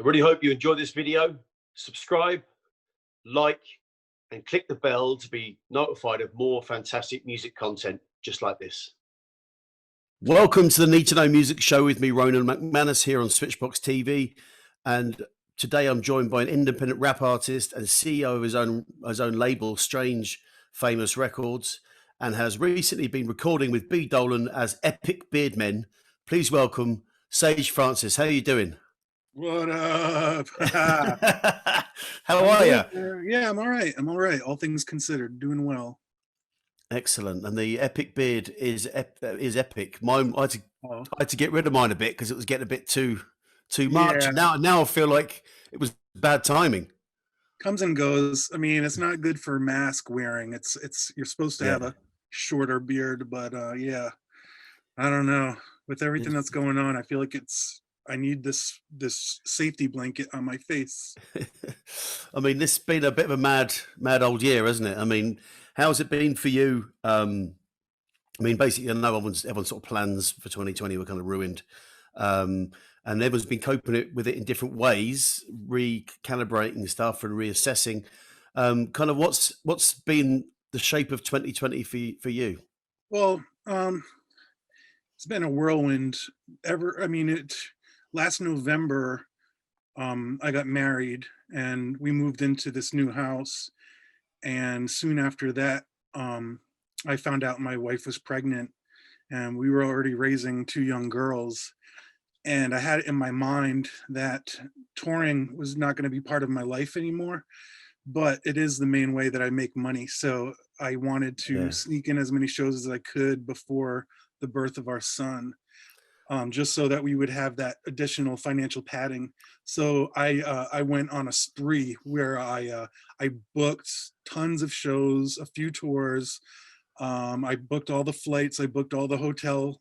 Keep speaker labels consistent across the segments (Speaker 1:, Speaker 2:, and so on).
Speaker 1: really hope you enjoyed this video. Subscribe, like, and click the bell to be notified of more fantastic music content just like this. Welcome to the Need to Know Music Show with me, Ronan McManus, here on Switchbox TV. And today I'm joined by an independent rap artist and CEO of his own label, Strange Famous Records, and has recently been recording with B Dolan as Epic Beardmen. Please welcome Sage Francis. How are you doing?
Speaker 2: What up?
Speaker 1: How are you?
Speaker 2: Yeah, I'm all right. I'm all right. All things considered, doing well.
Speaker 1: Excellent. And the Epic beard is epic. Mine, I had to get rid of mine a bit because it was getting a bit too much.
Speaker 2: Yeah.
Speaker 1: Now I feel like it was bad timing.
Speaker 2: Comes and goes. I mean, it's not good for mask wearing. It's you're supposed to have a shorter beard, but yeah. I don't know. With everything that's going on, I feel like I need this safety blanket on my face.
Speaker 1: I mean, this has been a bit of a mad old year, hasn't it? I mean, how's it been for you? I mean, basically, I know everyone's sort of plans for 2020 were kind of ruined. And everyone's been coping with it in different ways, recalibrating stuff and reassessing. Kind of what's been the shape of 2020 for you?
Speaker 2: Well, it's been a whirlwind. Last November, I got married and we moved into this new house. And soon after that, I found out my wife was pregnant and we were already raising two young girls. And I had it in my mind that touring was not going to be part of my life anymore, but it is the main way that I make money. So I wanted to sneak in as many shows as I could before the birth of our son, just so that we would have that additional financial padding. So I went on a spree where I booked tons of shows, a few tours. I booked all the flights. I booked all the hotel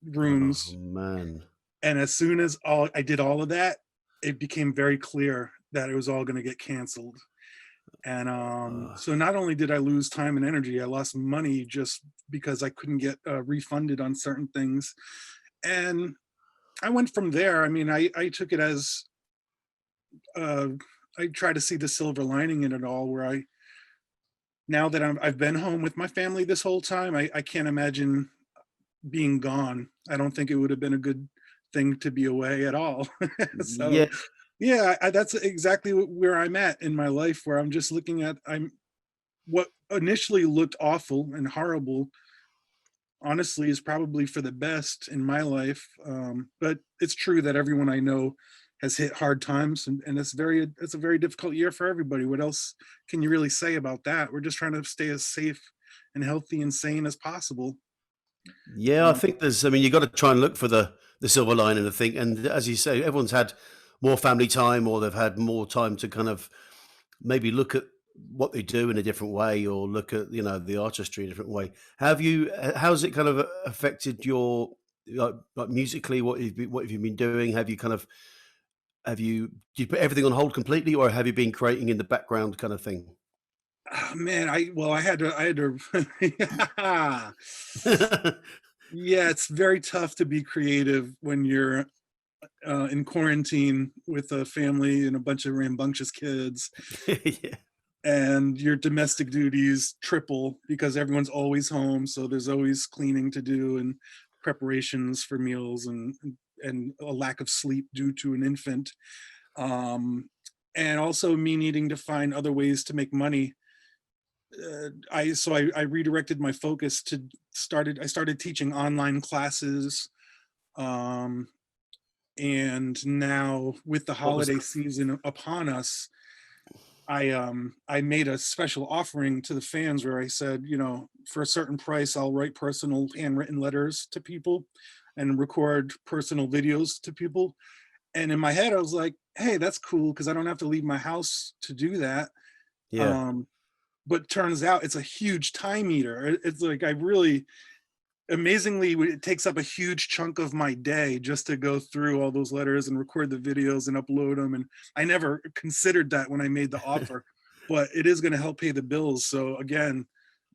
Speaker 2: rooms.
Speaker 1: Oh, man.
Speaker 2: And as soon as I did all of that, it became very clear that it was all going to get canceled. And so not only did I lose time and energy, I lost money just because I couldn't get refunded on certain things. And I went from there. I mean, I took it as I try to see the silver lining in it all, where now that I've been home with my family this whole time, I can't imagine being gone. I don't think it would have been a good thing to be away at all. So that's exactly where I'm at in my life, where I'm just looking at what initially looked awful and horrible, honestly, is probably for the best in my life. But it's true that everyone I know has hit hard times, and it's a very difficult year for everybody. What else can you really say about that? We're just trying to stay as safe and healthy and sane as possible.
Speaker 1: Yeah, I think you got to try and look for the silver lining, I think. And as you say, everyone's had more family time, or they've had more time to kind of maybe look at what they do in a different way, or look at, the artistry in a different way. How's it kind of affected your, like musically, what have you been doing? Do you put everything on hold completely, or have you been creating in the background kind of thing?
Speaker 2: Oh, man, I had to yeah, it's very tough to be creative when you're in quarantine with a family and a bunch of rambunctious kids.
Speaker 1: Yeah.
Speaker 2: And your domestic duties triple because everyone's always home, so there's always cleaning to do and preparations for meals and a lack of sleep due to an infant, and also me needing to find other ways to make money. I redirected my focus I started teaching online classes, and now with the holiday season upon us, I made a special offering to the fans where I said, for a certain price, I'll write personal handwritten letters to people and record personal videos to people. And in my head, I was like, hey, that's cool, because I don't have to leave my house to do that.
Speaker 1: Yeah.
Speaker 2: But turns out it's a huge time eater. It's like amazingly, it takes up a huge chunk of my day just to go through all those letters and record the videos and upload them. And I never considered that when I made the offer, but it is going to help pay the bills. So again,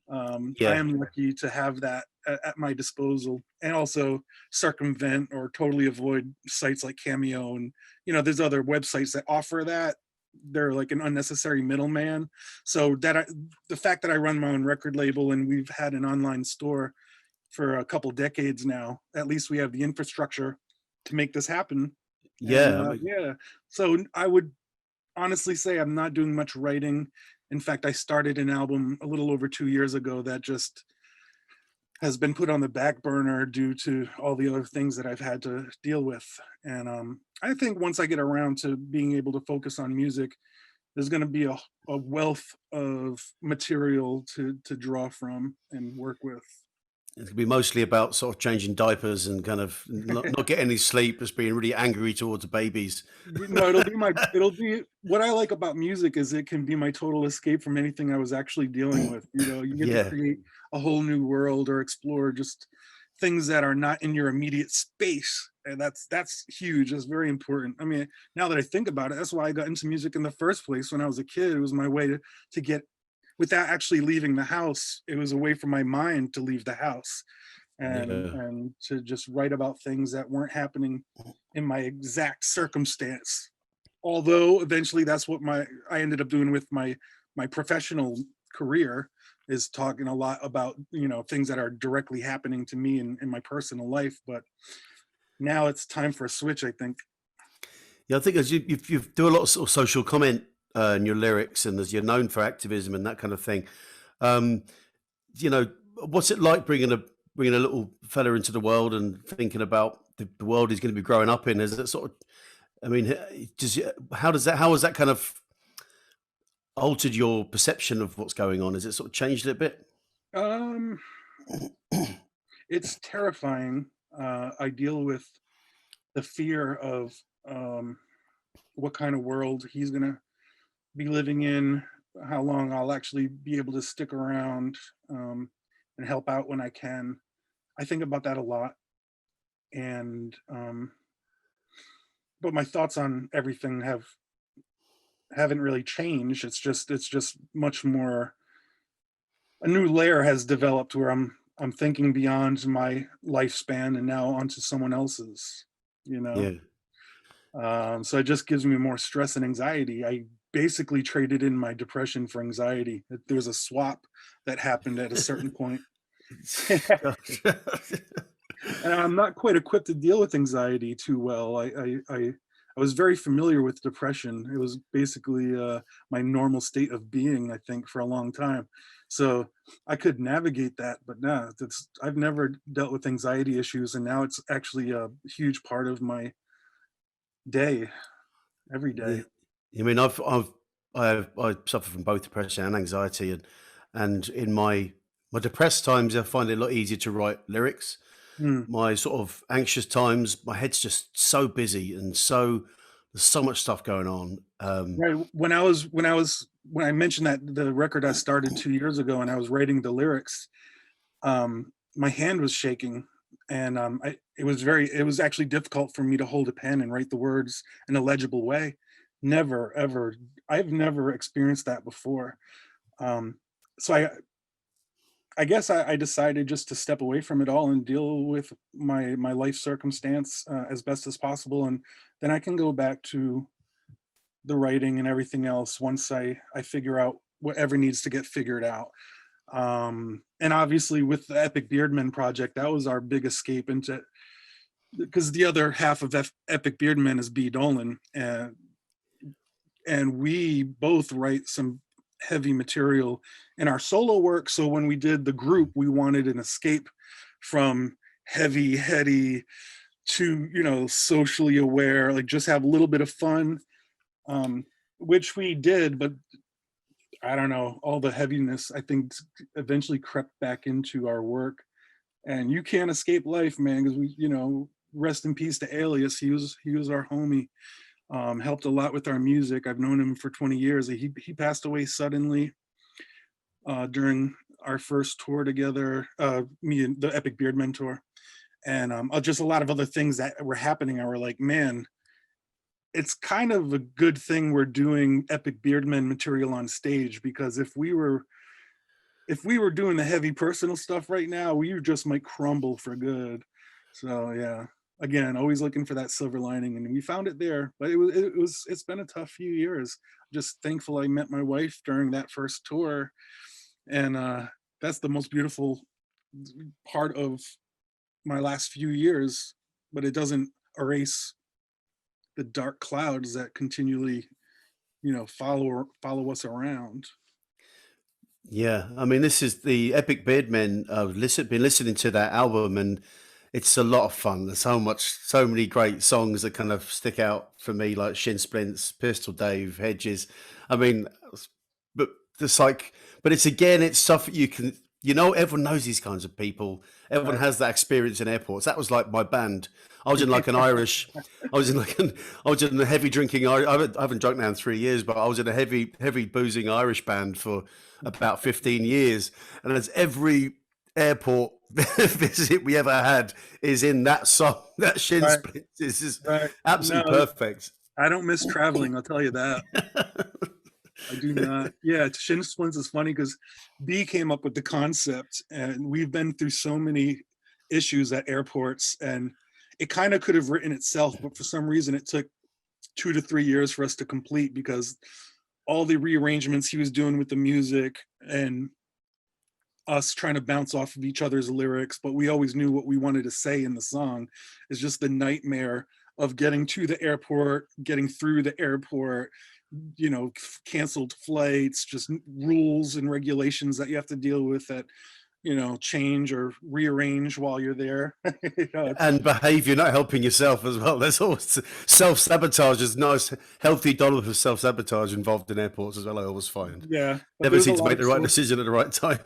Speaker 2: I am lucky to have that at my disposal, and also circumvent or totally avoid sites like Cameo. And there's other websites that offer that. They're like an unnecessary middleman. So the fact that I run my own record label and we've had an online store for a couple decades now, at least we have the infrastructure to make this happen. And
Speaker 1: Yeah, I mean,
Speaker 2: yeah, so I would honestly say I'm not doing much writing. In fact, I started an album a little over 2 years ago that just has been put on the back burner due to all the other things that I've had to deal with. And I think once I get around to being able to focus on music, there's going to be a wealth of material to draw from and work with.
Speaker 1: it's gonna be mostly about sort of changing diapers and kind of not getting any sleep, just being really angry towards the babies.
Speaker 2: No, it'll be what I like about music is it can be my total escape from anything I was actually dealing with. You get to
Speaker 1: Yeah,
Speaker 2: create a whole new world or explore just things that are not in your immediate space. And that's huge. That's very important. I mean, now that I think about it, that's why I got into music in the first place. When I was a kid, it was my way to get, without actually leaving the house, it was a way for my mind to leave the house
Speaker 1: yeah.
Speaker 2: and to just write about things that weren't happening in my exact circumstance. Although eventually that's what I ended up doing with my professional career, is talking a lot about things that are directly happening to me in my personal life. But now it's time for a switch, I think.
Speaker 1: Yeah, I think as you do a lot of sort of social comment in your lyrics, and as you're known for activism and that kind of thing. Um, what's it like bringing a little fella into the world and thinking about the world he's going to be growing up in? Is it sort of, I mean, how has that kind of altered your perception of what's going on? Has it sort of changed it a bit?
Speaker 2: um it's terrifying. I deal with the fear of what kind of world he's gonna be living in, how long I'll actually be able to stick around, and help out when I can. I think about that a lot. And but my thoughts on everything haven't really changed. It's just much more, a new layer has developed where I'm thinking beyond my lifespan and now onto someone else's, you know.
Speaker 1: Yeah.
Speaker 2: So it just gives me more stress and anxiety. I basically traded in my depression for anxiety. There was a swap that happened at a certain point. And I'm not quite equipped to deal with anxiety too well. I was very familiar with depression. It was basically my normal state of being, I think, for a long time. So I could navigate that, but no, I've never dealt with anxiety issues, and now it's actually a huge part of my day, every
Speaker 1: Yeah.
Speaker 2: day.
Speaker 1: I mean, I suffer from both depression and anxiety, and in my depressed times, I find it a lot easier to write lyrics.
Speaker 2: Hmm.
Speaker 1: My sort of anxious times, my head's just so busy and there's so much stuff going on.
Speaker 2: Right. When I mentioned that the record I started 2 years ago and I was writing the lyrics, my hand was shaking, and it was actually difficult for me to hold a pen and write the words in a legible way. Never ever, I've never experienced that before. Um, so I guess I decided just to step away from it all and deal with my life circumstance as best as possible, and then I can go back to the writing and everything else once I figure out whatever needs to get figured out. And obviously with the Epic Beardmen project, that was our big escape into, because the other half of Epic Beardmen is B Dolan, and we both write some heavy material in our solo work. So when we did the group, we wanted an escape from heavy, heady to, socially aware, like just have a little bit of fun, which we did. But I don't know, all the heaviness, I think, eventually crept back into our work. And you can't escape life, man, because rest in peace to Alias. He was our homie. Helped a lot with our music. I've known him for 20 years. He passed away suddenly during our first tour together, me and the Epic Beardmen tour. And just a lot of other things that were happening. I were like, man, it's kind of a good thing we're doing Epic Beardmen material on stage, because if if we were doing the heavy personal stuff right now, we just might crumble for good. So yeah, again, always looking for that silver lining, and we found it there. But it's been a tough few years. Just thankful I met my wife during that first tour, and that's the most beautiful part of my last few years. But it doesn't erase the dark clouds that continually, follow us around.
Speaker 1: Yeah, I mean, this is the Epic Beardmen. Been listening to that album, and it's a lot of fun. There's so many great songs that kind of stick out for me, like Shin, Splints, Pistol Dave, Hedges. I mean, but it's like, but it's again, it's stuff that everyone knows these kinds of people. Everyone
Speaker 2: Right.
Speaker 1: has that experience in airports. That was like my band. I was in like an Irish, I was in like I was in a heavy drinking. I haven't drunk now in 3 years, but I was in a heavy boozing Irish band for about 15 years, and as every airport visit we ever had is in that song, that Shin
Speaker 2: Right.
Speaker 1: Splints. This is
Speaker 2: Right. No,
Speaker 1: absolutely perfect.
Speaker 2: I don't miss traveling, I'll tell you that. I do not. Yeah, Shin Splints is funny because B came up with the concept, and we've been through so many issues at airports, and it kind of could have written itself, but for some reason it took 2 to 3 years for us to complete because all the rearrangements he was doing with the music and us trying to bounce off of each other's lyrics, but we always knew what we wanted to say in the song. Is just the nightmare of getting to the airport, getting through the airport, canceled flights, just rules and regulations that you have to deal with that, change or rearrange while you're there.
Speaker 1: And behavior, not helping yourself as well. There's always self-sabotage. There's nice, healthy dollop of self-sabotage involved in airports as well, I always find.
Speaker 2: Yeah, but
Speaker 1: Never
Speaker 2: there's a
Speaker 1: seem to
Speaker 2: lot
Speaker 1: make
Speaker 2: of
Speaker 1: the right decision at the right time.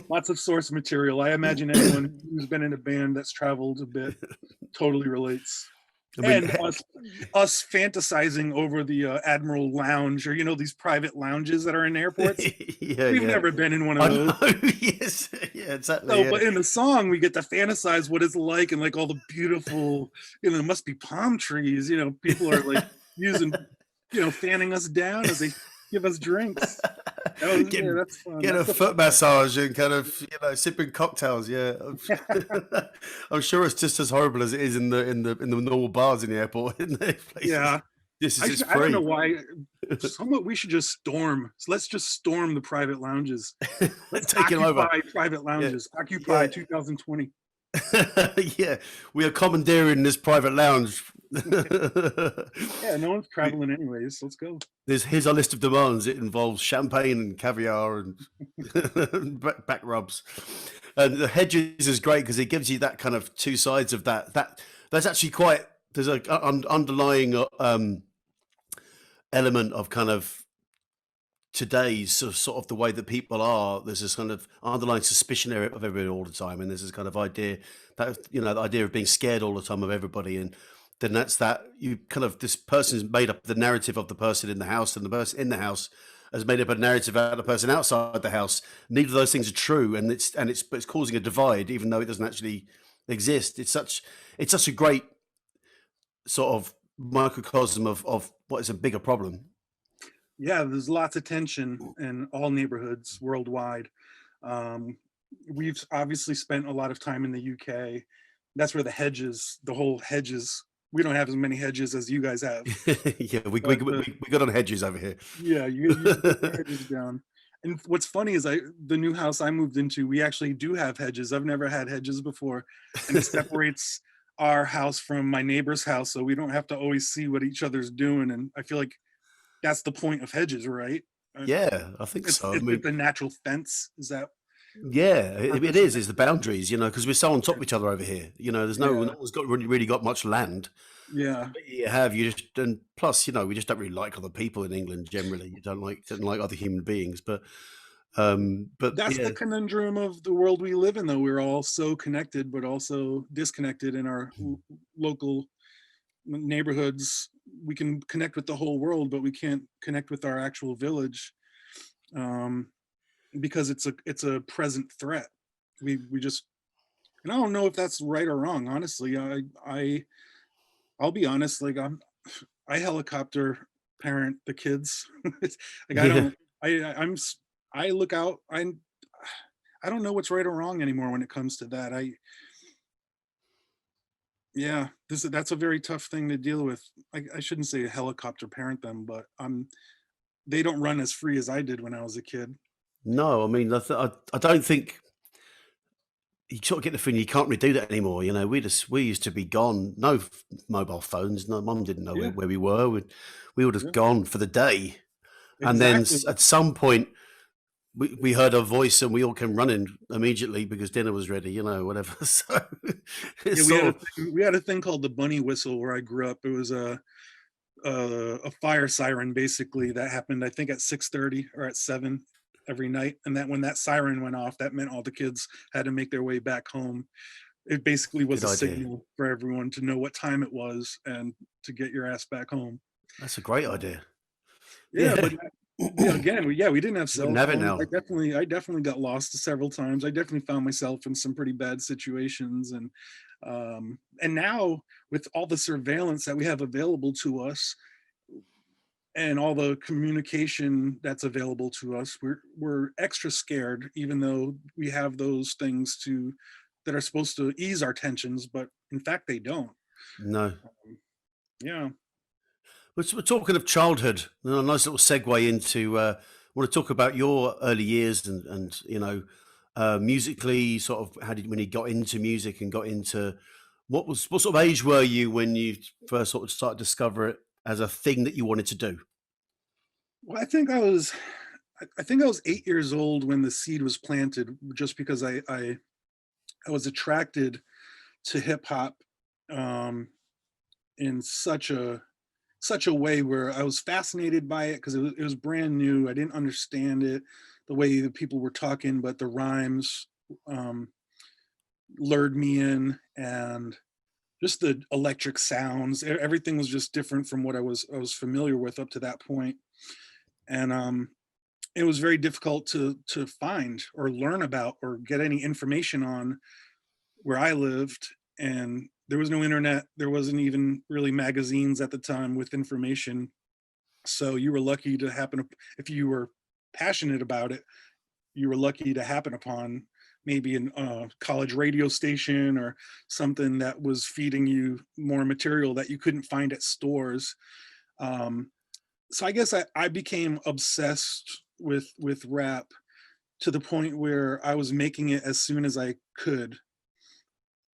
Speaker 2: lots of source material. I imagine anyone who's been in a band that's traveled a bit totally relates.
Speaker 1: I mean,
Speaker 2: And us fantasizing over the Admiral Lounge, or these private lounges that are in airports.
Speaker 1: yeah,
Speaker 2: We've
Speaker 1: yeah.
Speaker 2: never been in one of
Speaker 1: I
Speaker 2: those.
Speaker 1: know, yes. Yeah, exactly.
Speaker 2: So,
Speaker 1: Yeah.
Speaker 2: but in the song, we get to fantasize what it's like, and like all the beautiful, there must be palm trees. People are like using, fanning us down as they give us drinks. Yeah, that's fun.
Speaker 1: Get a
Speaker 2: That's the
Speaker 1: foot
Speaker 2: fun part.
Speaker 1: massage and kind of sipping cocktails. Yeah, I'm sure it's just as horrible as it is in the normal bars in the airport. In the places,
Speaker 2: Yeah,
Speaker 1: this is it's
Speaker 2: I don't know
Speaker 1: free.
Speaker 2: why. Somewhat we should just storm. So let's just storm the private lounges. Let's
Speaker 1: Take it over.
Speaker 2: occupy private
Speaker 1: Yeah,
Speaker 2: lounges. Occupy
Speaker 1: yeah.
Speaker 2: 2020.
Speaker 1: Yeah, we are commandeering this private lounge.
Speaker 2: Yeah, no one's traveling anyways. Let's go.
Speaker 1: Here's our list of demands. It involves champagne and caviar and back rubs. And the Hedges is great because it gives you that kind of two sides of that. That's actually quite. There's a underlying element of kind of today's sort of the way that people are. There's this kind of underlying suspicion of everybody all the time, and there's this kind of idea that the idea of being scared all the time of everybody, and then that's that you kind of this person's made up the narrative of the person in the house, and the person in the house has made up a narrative about the person outside the house. Neither of those things are true, and it's causing a divide, even though it doesn't actually exist. It's such a great sort of microcosm of what is a bigger problem.
Speaker 2: Yeah, there's lots of tension in all neighborhoods worldwide. We've obviously spent a lot of time in the UK. That's where the whole Hedges. We don't have as many hedges as you guys have.
Speaker 1: Yeah, we got on Hedges over here.
Speaker 2: Yeah, you put the hedges down. And what's funny is the new house I moved into, we actually do have hedges. I've never had hedges before, and it separates our house from my neighbor's house, so we don't have to always see what each other's doing. And I feel like that's the point of hedges, right?
Speaker 1: Yeah, I think so. I mean,
Speaker 2: It's a natural fence. Is that?
Speaker 1: yeah, it is. It's the boundaries, because we're so on top of each other over here. There's no one's got really got much land.
Speaker 2: Yeah,
Speaker 1: You just and plus, we just don't really like other people in England generally. You don't like other human beings, but
Speaker 2: that's
Speaker 1: yeah,
Speaker 2: the conundrum of the world we live in, though. We're all so connected, but also disconnected in our local neighborhoods. We can connect with the whole world, but we can't connect with our actual village, because it's a present threat. We just, and I don't know if that's right or wrong. Honestly, I'll be honest. Like I helicopter parent the kids. Like I
Speaker 1: yeah.
Speaker 2: don't. I look out. I don't know what's right or wrong anymore when it comes to that. Yeah, that's a very tough thing to deal with. I shouldn't say helicopter parent them, but they don't run as free as I did when I was a kid.
Speaker 1: No, I mean, I don't think you sort of get the feeling you can't really do that anymore. You know, we used to be gone. No mobile phones. No, mum didn't know
Speaker 2: Yeah,
Speaker 1: where we were. We would have
Speaker 2: yeah,
Speaker 1: gone for the day, and then
Speaker 2: exactly.
Speaker 1: at some point we heard her voice and we all came running immediately because dinner was ready. You know, whatever. So
Speaker 2: Yeah,
Speaker 1: it's sort of
Speaker 2: we had a thing called the bunny whistle where I grew up. It was a fire siren basically that happened, I think, at 6:30 or at 7 every night, and that when that siren went off, that meant all the kids had to make their way back home. It basically was
Speaker 1: good
Speaker 2: a
Speaker 1: idea.
Speaker 2: signal for everyone to know what time it was and to get your ass back home.
Speaker 1: That's a great
Speaker 2: Uh,
Speaker 1: idea.
Speaker 2: yeah,
Speaker 1: Yeah,
Speaker 2: but yeah, again, we didn't have cell
Speaker 1: wouldn't have it
Speaker 2: phones.
Speaker 1: now.
Speaker 2: I definitely got lost several times. I definitely found myself in some pretty bad situations, and now with all the surveillance that we have available to us and all the communication that's available to us, we're extra scared, even though we have those things to that are supposed to ease our tensions, but in fact they don't.
Speaker 1: No.
Speaker 2: Um, yeah.
Speaker 1: We're talking of childhood. A nice little segue into. I want to talk about your early years and musically, sort of how did when you got into music and got into what sort of age were you when you first sort of started to discover it as a thing that you wanted to do?
Speaker 2: Well, I think I was 8 years old when the seed was planted, just because I was attracted to hip hop, um, in such a way where I was fascinated by it because it was brand new. I didn't understand it the way that people were talking, but the rhymes um, lured me in, and just the electric sounds. Everything was just different from what I was familiar with up to that point, and it was very difficult to find or learn about or get any information on where I lived. And there was no internet. There wasn't even really magazines at the time with information. So you were lucky to if you were passionate about it, you were lucky to happen upon maybe a college radio station or something that was feeding you more material that you couldn't find at stores. Um, so I guess I became obsessed with rap to the point where I was making it as soon as I could,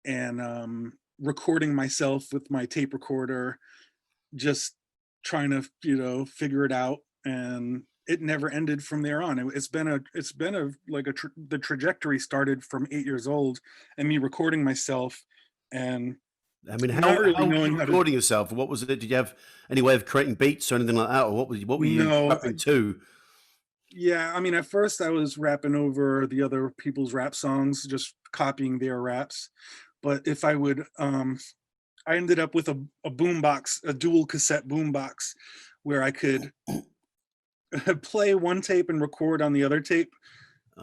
Speaker 2: and recording myself with my tape recorder, just trying to figure it out, and it never ended from there on. It's been a the trajectory started from 8 years old and me recording myself and
Speaker 1: I mean,
Speaker 2: not really
Speaker 1: how were you
Speaker 2: knowing how to.
Speaker 1: recording yourself? What was it? Did you have any way of creating beats or anything like that, or what were you
Speaker 2: No,
Speaker 1: rapping to?
Speaker 2: yeah, I mean, at first I was rapping over the other people's rap songs, just copying their raps. But if I would, I ended up with a boombox, a dual cassette boombox, where I could play one tape and record on the other tape,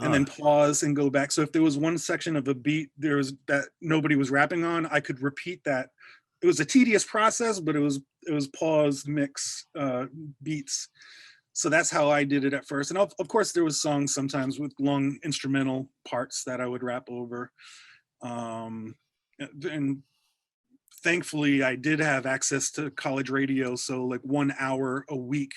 Speaker 2: and then
Speaker 1: Ah,
Speaker 2: pause and go back. So if there was one section of a beat that nobody was rapping on, I could repeat that. It was a tedious process, but it was pause, mix, beats. So that's how I did it at first. And of course, there was songs sometimes with long instrumental parts that I would rap over. Um, and thankfully, I did have access to college radio, so like 1 hour a week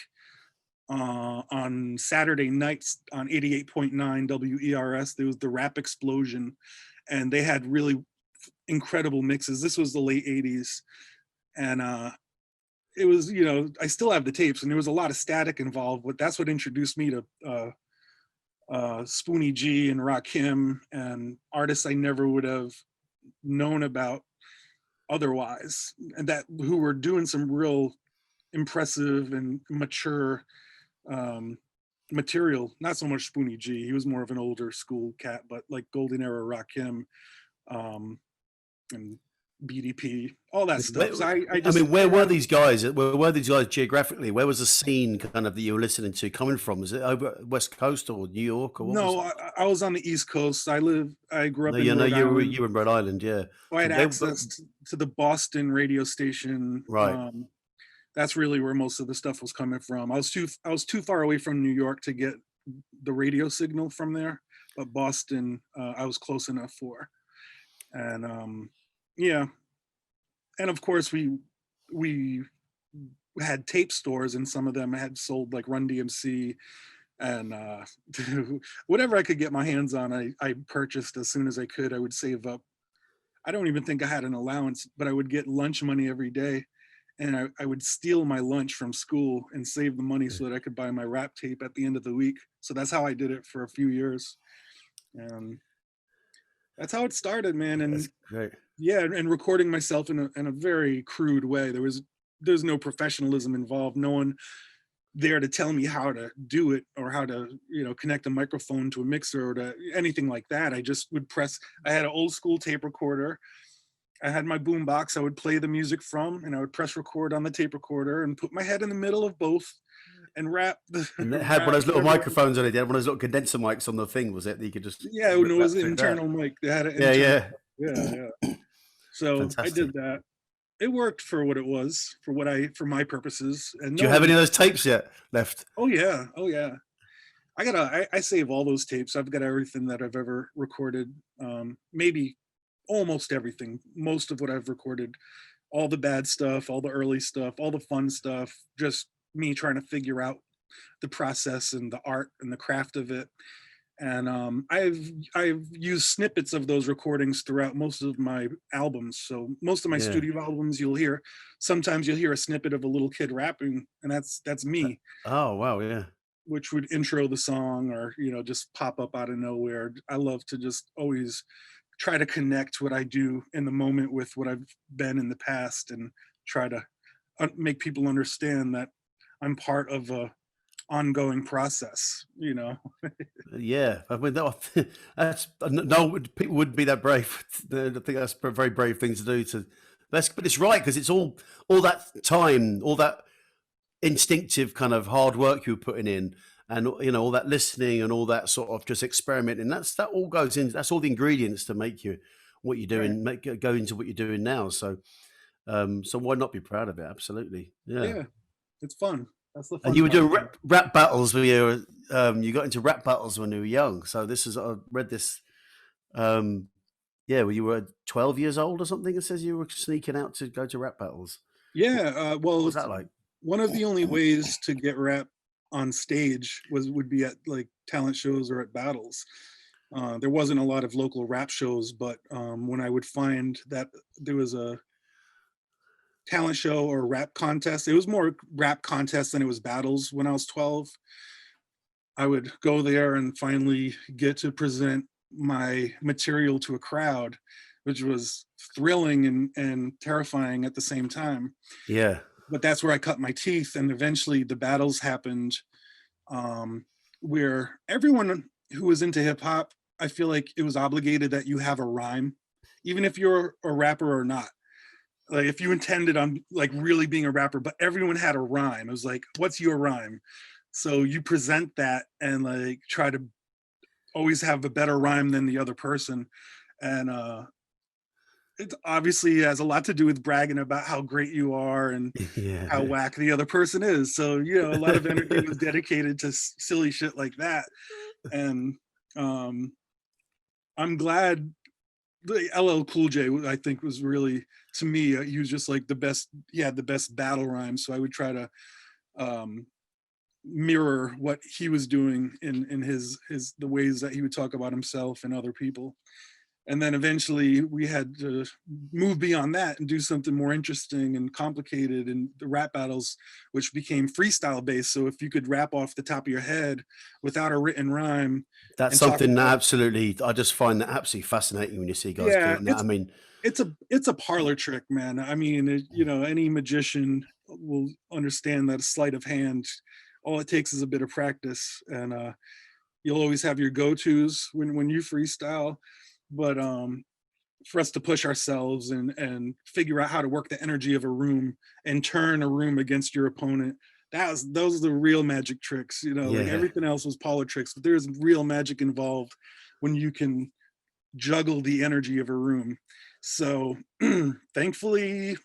Speaker 2: on Saturday nights on 88.9 WERS. There was the Rap Explosion, and they had really incredible mixes. This was the late 80s. And it was, I still have the tapes, and there was a lot of static involved, but that's what introduced me to Spoonie G and Rakim and artists I never would have known about otherwise, and that who were doing some real impressive and mature um, material. Not so much Spoonie G; he was more of an older school cat, but like Golden Era Rakim, and BDP, all that stuff. So I
Speaker 1: I
Speaker 2: just
Speaker 1: mean, where
Speaker 2: I
Speaker 1: were
Speaker 2: have
Speaker 1: these guys? Where were these guys geographically? Where was the scene kind of that you were listening to coming from? Was it over West Coast or New York or what was
Speaker 2: no.
Speaker 1: it?
Speaker 2: I was on the East Coast. I grew
Speaker 1: No,
Speaker 2: up in
Speaker 1: you know,
Speaker 2: Rhode Island.
Speaker 1: you were in Rhode Island, yeah.
Speaker 2: So I
Speaker 1: So
Speaker 2: had
Speaker 1: where, but,
Speaker 2: access to the Boston radio station.
Speaker 1: right.
Speaker 2: That's really where most of the stuff was coming from. I was too far away from New York to get the radio signal from there. but Boston, I was close enough for. And yeah, and of course we had tape stores, and some of them had sold like Run DMC and whatever I could get my hands on. I purchased as soon as I could. I would save up. I don't even think I had an allowance, but I would get lunch money every day, and I would steal my lunch from school and save the money so that I could buy my rap tape at the end of the week. So that's how I did it for a few years, and that's how it started, man.
Speaker 1: That's
Speaker 2: And
Speaker 1: great.
Speaker 2: yeah, and recording myself in a very crude way. There's no professionalism involved. No one there to tell me how to do it or how to, connect a microphone to a mixer or to anything like that. I just would press. I had an old school tape recorder. I had my boom box I would play the music from, and I would press record on the tape recorder and put my head in the middle of both and rap.
Speaker 1: And it had one of those little microphones on it. They had one of those little condenser mics on the thing, was it? That you could just
Speaker 2: Yeah, it was an internal mic. They had an
Speaker 1: yeah.
Speaker 2: yeah. So
Speaker 1: Fantastic.
Speaker 2: I did that. It worked for what it was, for my purposes. And
Speaker 1: do you have any of those tapes yet left?
Speaker 2: Oh yeah. I save all those tapes. I've got everything that I've ever recorded. Maybe almost everything. Most of what I've recorded. All the bad stuff, all the early stuff, all the fun stuff. Just me trying to figure out the process and the art and the craft of it. And I've used snippets of those recordings throughout most of my albums. So most of my studio albums, sometimes you'll hear a snippet of a little kid rapping, and that's me.
Speaker 1: Oh wow, yeah.
Speaker 2: Which would intro the song, or just pop up out of nowhere. I love to just always try to connect what I do in the moment with what I've been in the past, and try to make people understand that I'm part of a ongoing process.
Speaker 1: Yeah, I mean that's no people wouldn't be that brave. I think that's a very brave thing to do. But it's right, because it's all that time, all that instinctive kind of hard work you were putting in, and all that listening and all that sort of just experimenting. That all goes in. That's all the ingredients to make you what you're doing, go into what you're doing now. So why not be proud of it? Absolutely,
Speaker 2: yeah, it's fun. That's the fun.
Speaker 1: And you were doing rap battles when you got into rap battles when you were young. So I read this. When you were 12 years old or something. It says you were sneaking out to go to rap battles.
Speaker 2: Yeah, well,
Speaker 1: what was that like?
Speaker 2: One of the only ways to get rap on stage would be at like talent shows or at battles. There wasn't a lot of local rap shows, but when I would find that there was a talent show or rap contest, it was more rap contest than it was battles. When I was 12, I would go there and finally get to present my material to a crowd, which was thrilling and terrifying at the same time.
Speaker 1: Yeah.
Speaker 2: But that's where I cut my teeth. And eventually the battles happened, where everyone who was into hip hop, I feel like it was obligated that you have a rhyme, even if you're a rapper or not. Like if you intended on like really being a rapper, but everyone had a rhyme. It was like, what's your rhyme? So you present that and like try to always have a better rhyme than the other person. And it obviously has a lot to do with bragging about how great you are and how whack the other person is. So, a lot of energy was dedicated to silly shit like that. And I'm glad the LL Cool J, I think, was really, to me, he was just like the best. He had the best battle rhyme. So I would try to mirror what he was doing in the ways that he would talk about himself and other people. And then eventually we had to move beyond that and do something more interesting and complicated in the rap battles, which became freestyle based. So if you could rap off the top of your head without a written rhyme.
Speaker 1: That's something that absolutely, I just find that absolutely fascinating when you see guys doing that. I mean,
Speaker 2: it's a parlor trick, man. I mean, any magician will understand that a sleight of hand, all it takes is a bit of practice, and you'll always have your go-tos when you freestyle. But for us to push ourselves and figure out how to work the energy of a room and turn a room against your opponent, those are the real magic tricks. Like everything else was parlor tricks, but there's real magic involved when you can juggle the energy of a room. So thankfully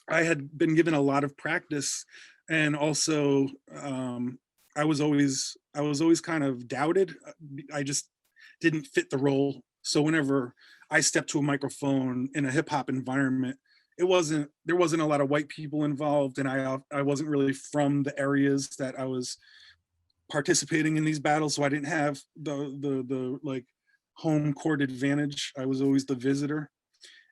Speaker 2: I had been given a lot of practice, and also I was always kind of doubted. I just didn't fit the role. So whenever I stepped to a microphone in a hip hop environment, there wasn't a lot of white people involved, and I wasn't really from the areas that I was participating in these battles, so I didn't have the like home court advantage. I was always the visitor,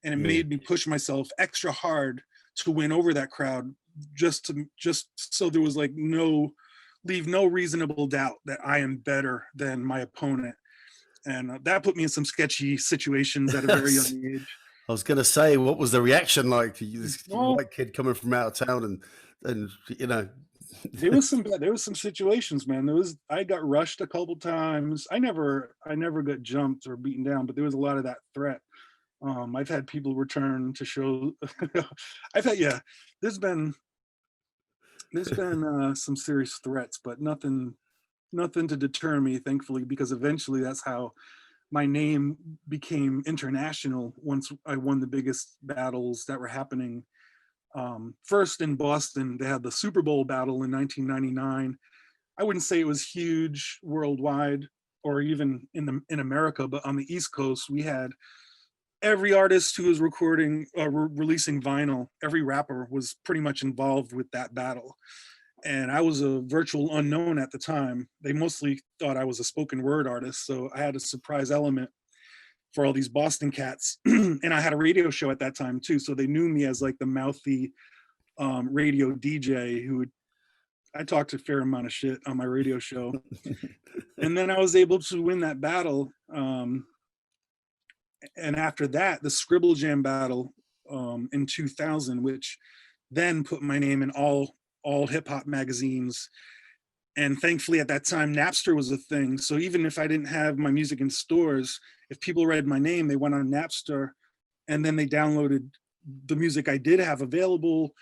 Speaker 2: and it made me push myself extra hard to win over that crowd, just so there was like leave no reasonable doubt that I am better than my opponent. And that put me in some sketchy situations at a very young age.
Speaker 1: I was going to say, what was the reaction like to you, this
Speaker 2: Well,
Speaker 1: white kid coming from out of town, and you know?
Speaker 2: there was some situations, man. I got rushed a couple times. I never got jumped or beaten down, but there was a lot of that threat. I've had people return to show. There's been some serious threats, but nothing to deter me, thankfully, because eventually that's how my name became international once I won the biggest battles that were happening. First in Boston, they had the Super Bowl battle in 1999. I wouldn't say it was huge worldwide or even in America, but on the East Coast, we had every artist who was recording, releasing vinyl, every rapper was pretty much involved with that battle. And I was a virtual unknown at the time. They mostly thought I was a spoken word artist, so I had a surprise element for all these Boston cats. And I had a radio show at that time too, so they knew me as like the mouthy radio DJ I talked a fair amount of shit on my radio show. And then I was able to win that battle. And after that, the Scribble Jam battle in 2000, which then put my name in all hip hop magazines. And thankfully at that time, Napster was a thing. So even if I didn't have my music in stores, if people read my name, they went on Napster and then they downloaded the music I did have available.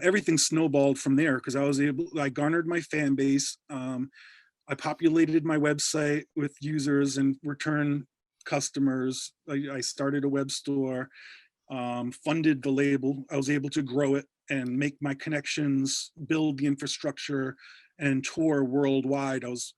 Speaker 2: Everything snowballed from there because I garnered my fan base. I populated my website with users and return customers. I started a web store, funded the label. I was able to grow it and make my connections, build the infrastructure, and tour worldwide. I was,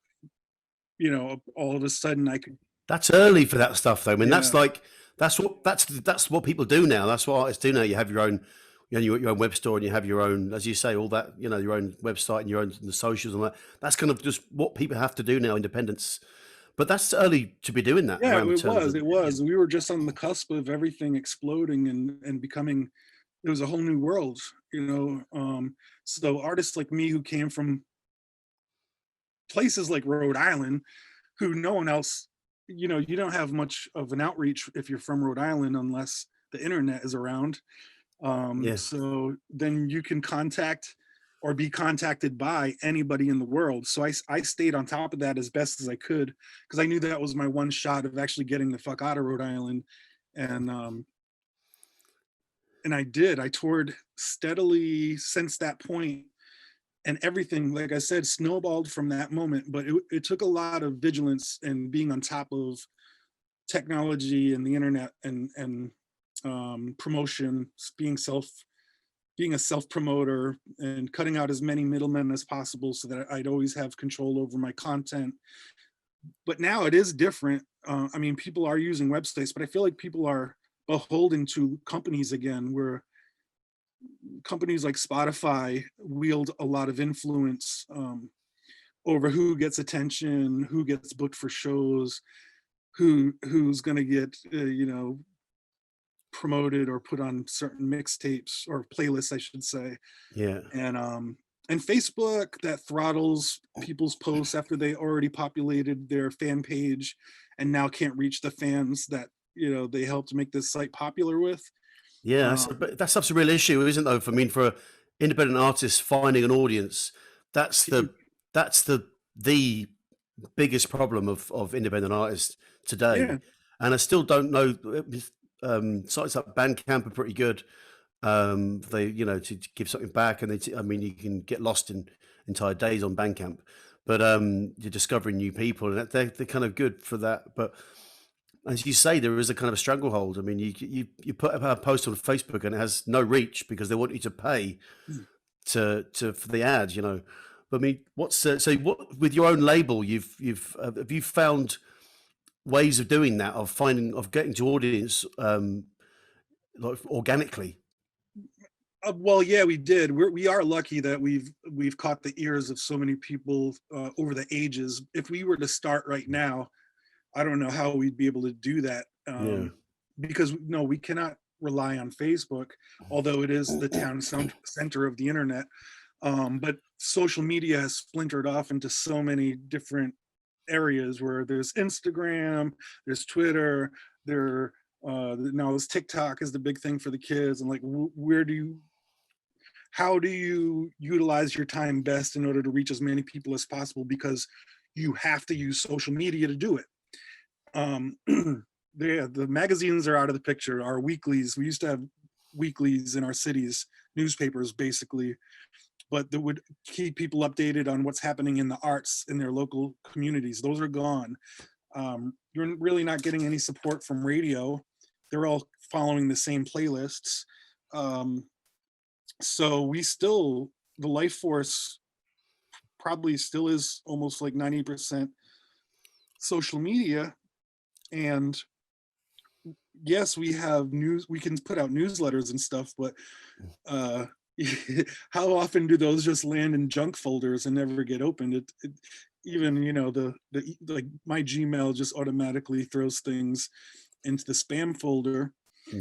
Speaker 2: all of a sudden I could.
Speaker 1: That's early for that stuff, though. I mean, that's what people do now. That's what artists do now. You have your own, your own web store, and you have your own, as you say, all that, your own website and your own the socials and that. That's kind of just what people have to do now. Independence. But that's early to be doing that.
Speaker 2: Yeah, it was. We were just on the cusp of everything exploding and becoming. It was a whole new world, So artists like me who came from places like Rhode Island, who no one else, you don't have much of an outreach if you're from Rhode Island unless the internet is around. So then you can contact or be contacted by anybody in the world. So I stayed on top of that as best as I could because I knew that was my one shot of actually getting the fuck out of Rhode Island. And I did. I toured steadily since that point, and everything, like I said, snowballed from that moment. But it took a lot of vigilance and being on top of technology and the internet and promotion, being a self promoter and cutting out as many middlemen as possible so that I'd always have control over my content. But now it is different. I mean, people are using websites, but I feel like people are beholden to companies again, where companies like Spotify wield a lot of influence over who gets attention, who gets booked for shows, who's going to get promoted or put on certain mixtapes or playlists, I should say.
Speaker 1: Yeah.
Speaker 2: And Facebook that throttles people's posts after they already populated their fan page and now can't reach the fans that they helped make this site popular with.
Speaker 1: Yeah, but that stuff's a real issue, isn't it? Though, I mean, for independent artists finding an audience, that's the biggest problem of independent artists today.
Speaker 2: Yeah.
Speaker 1: And I still don't know. Sites like Bandcamp are pretty good. They, to give something back, and you can get lost in entire days on Bandcamp, but you're discovering new people, and they're kind of good for that. But as you say, there is a kind of a stranglehold. I mean, you put a post on Facebook and it has no reach because they want you to pay for the ad, But I mean, what with your own label? Have you found ways of doing that, of getting to audience, like organically?
Speaker 2: Well, yeah, we did. We are lucky that we've caught the ears of so many people over the ages. If we were to start right now, I don't know how we'd be able to do that,
Speaker 1: Yeah.
Speaker 2: because no, we cannot rely on Facebook, although it is the center of the internet. But social media has splintered off into so many different areas where there's Instagram, there's Twitter, there now this TikTok is the big thing for the kids, and like how do you utilize your time best in order to reach as many people as possible, because you have to use social media to do it. The magazines are out of the picture. Our weeklies, we used to have weeklies in our cities, newspapers basically, but that would keep people updated on what's happening in the arts in their local communities. Those are gone. You're really not getting any support from radio. They're all following the same playlists. So the life force probably still is almost like 90% social media. And yes, we have news, we can put out newsletters and stuff, but how often do those just land in junk folders and never get opened? Even, like my Gmail just automatically throws things into the spam folder.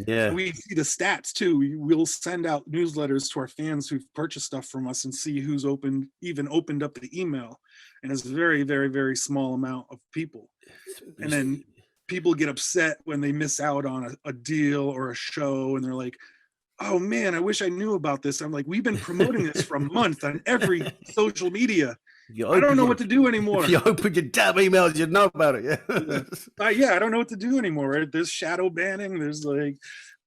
Speaker 1: Yeah.
Speaker 2: We see the stats too. We'll send out newsletters to our fans who've purchased stuff from us and see who's opened up the email. And it's a very, very, very small amount of people. And then people get upset when they miss out on a deal or a show, and they're like, oh man, I wish I knew about this. I'm like, we've been promoting this for a month on every social media. I don't know what to do anymore.
Speaker 1: If you open your damn emails, you'd know about it.
Speaker 2: Yeah, I don't know what to do anymore. Right? There's shadow banning. There's like,